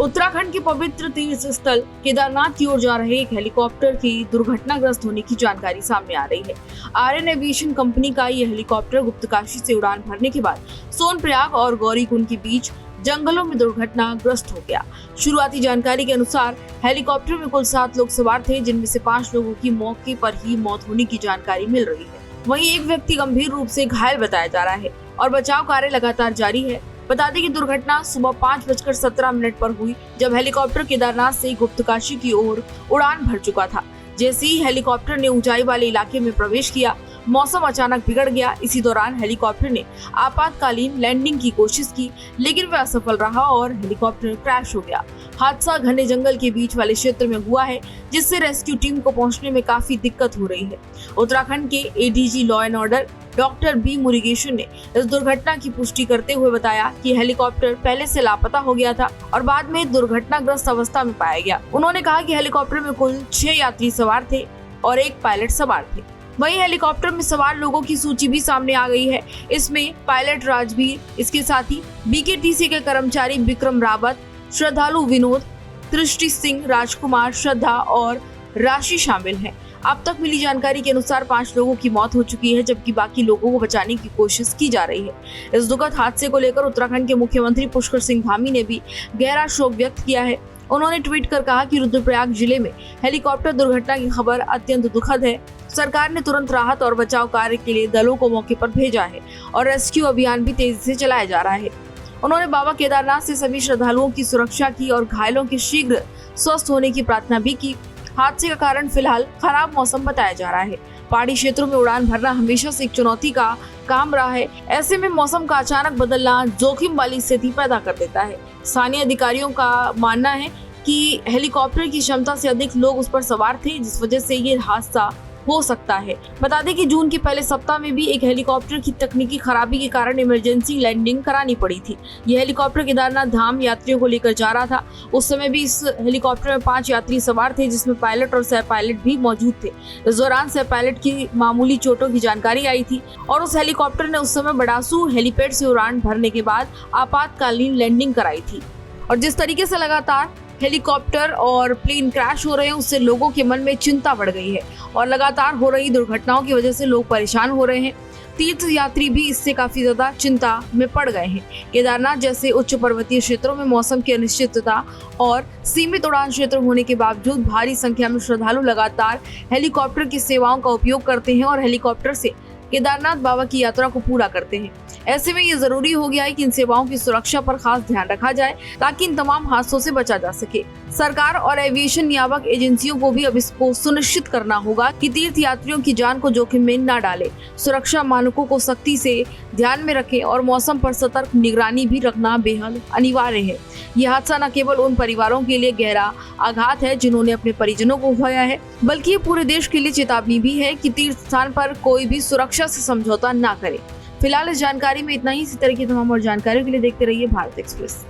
उत्तराखंड के पवित्र तीर्थ स्थल केदारनाथ की ओर जा रहे एक हेलीकॉप्टर की दुर्घटनाग्रस्त होने की जानकारी सामने आ रही है। आर्यन एविएशन कंपनी का यह हेलीकॉप्टर गुप्तकाशी से उड़ान भरने के बाद सोनप्रयाग और गौरीकुंड के बीच जंगलों में दुर्घटनाग्रस्त हो गया। शुरुआती जानकारी के अनुसार हेलीकॉप्टर में कुल 7 लोग सवार थे, जिनमें से 5 लोगों की मौके पर ही मौत होने की जानकारी मिल रही है। वहीं एक व्यक्ति गंभीर रूप से घायल बताया जा रहा है और बचाव कार्य लगातार जारी है। बता दें कि दुर्घटना सुबह 5:17 पर हुई, जब हेलीकॉप्टर केदारनाथ से गुप्तकाशी की ओर उड़ान भर चुका था। जैसे ही हेलीकॉप्टर ने ऊंचाई वाले इलाके में प्रवेश किया, मौसम अचानक बिगड़ गया। इसी दौरान हेलीकॉप्टर ने आपातकालीन लैंडिंग की कोशिश की, लेकिन वह असफल रहा और हेलीकॉप्टर क्रैश हो गया। हादसा घने जंगल के बीच वाले क्षेत्र में हुआ है, जिससे रेस्क्यू टीम को पहुंचने में काफी दिक्कत हो रही है। उत्तराखंड के ADG law and order doctor B Murugesan ने इस दुर्घटना की पुष्टि करते हुए बताया कि हेलीकॉप्टर पहले से लापता हो गया था और बाद में दुर्घटनाग्रस्त अवस्था में पाया गया। उन्होंने कहा कि हेलीकॉप्टर में कुल 6 यात्री सवार थे और 1 पायलट सवार थे। वहीं हेलीकॉप्टर में सवार लोगों की सूची भी सामने आ गई है। इसमें पायलट राजवीर, इसके साथ ही बीकेटीसी के कर्मचारी विक्रम रावत, श्रद्धालु विनोद, दृष्टि सिंह, राजकुमार, श्रद्धा और राशि शामिल हैं। अब तक मिली जानकारी के अनुसार 5 लोगों की मौत हो चुकी है, जबकि बाकी लोगों को बचाने की कोशिश की जा रही है। इस दुखद हादसे को लेकर उत्तराखंड के मुख्यमंत्री पुष्कर सिंह धामी ने भी गहरा शोक व्यक्त किया है। उन्होंने ट्वीट कर कहा कि रुद्रप्रयाग जिले में हेलीकॉप्टर दुर्घटना की खबर अत्यंत दुखद है। सरकार ने तुरंत राहत और बचाव कार्य के लिए दलों को मौके पर भेजा है और रेस्क्यू अभियान भी तेजी से चलाया जा रहा है। उन्होंने बाबा केदारनाथ से सभी श्रद्धालुओं की सुरक्षा की और घायलों के शीघ्र स्वस्थ होने की प्रार्थना भी की। हादसे का कारण फिलहाल खराब मौसम बताया जा रहा है। पहाड़ी क्षेत्रों में उड़ान भरना हमेशा से एक चुनौती का काम रहा है। ऐसे में मौसम का अचानक बदलना जोखिम वाली स्थिति पैदा कर देता है। स्थानीय अधिकारियों का मानना है कि हेलीकॉप्टर की क्षमता से अधिक लोग उस पर सवार थे, जिस वजह से ये हादसा हो सकता है। बता दें कि जून के पहले सप्ताह में भी एक हेलीकॉप्टर की तकनीकी खराबी के कारण इमरजेंसी लैंडिंग करानी पड़ी थी। यह हेलीकॉप्टर केदारनाथ धाम यात्रियों को लेकर जा रहा था। उस समय भी इस हेलीकॉप्टर में 5 यात्री सवार थे, जिसमें पायलट और सह पायलट भी मौजूद थे। इस दौरान सह पायलट की मामूली चोटों की जानकारी आई थी और उस हेलीकॉप्टर ने उस समय बड़ासू हेलीपैड से उड़ान भरने के बाद आपातकालीन लैंडिंग कराई थी। और जिस तरीके से लगातार हेलीकॉप्टर और प्लेन क्रैश हो रहे हैं, उससे लोगों के मन में चिंता बढ़ गई है और लगातार हो रही दुर्घटनाओं की वजह से लोग परेशान हो रहे हैं। तीर्थ यात्री भी इससे काफी ज्यादा चिंता में पड़ गए हैं। केदारनाथ जैसे उच्च पर्वतीय क्षेत्रों में मौसम की अनिश्चितता और सीमित उड़ान क्षेत्र होने के बावजूद भारी संख्या में श्रद्धालु लगातार हेलीकॉप्टर की सेवाओं का उपयोग करते हैं और हेलीकॉप्टर से केदारनाथ बाबा की यात्रा को पूरा करते हैं। ऐसे में ये जरूरी हो गया है कि इन सेवाओं की सुरक्षा पर खास ध्यान रखा जाए, ताकि इन तमाम हादसों से बचा जा सके। सरकार और एविएशन नियामक एजेंसियों को भी अब इसको सुनिश्चित करना होगा कि तीर्थ यात्रियों की जान को जोखिम में न डाले, सुरक्षा मानकों को सख्ती से ध्यान में रखें और मौसम पर सतर्क निगरानी भी रखना बेहद अनिवार्य है। यह हादसा न केवल उन परिवारों के लिए गहरा आघात है जिन्होंने अपने परिजनों को खोया है, बल्कि ये पूरे देश के लिए चेतावनी भी है कि तीर्थ स्थान पर कोई भी सुरक्षा से समझौता न करे। फिलहाल इस जानकारी में इतना ही। इसी तरह की तमाम और जानकारी के लिए देखते रहिए भारत एक्सप्रेस।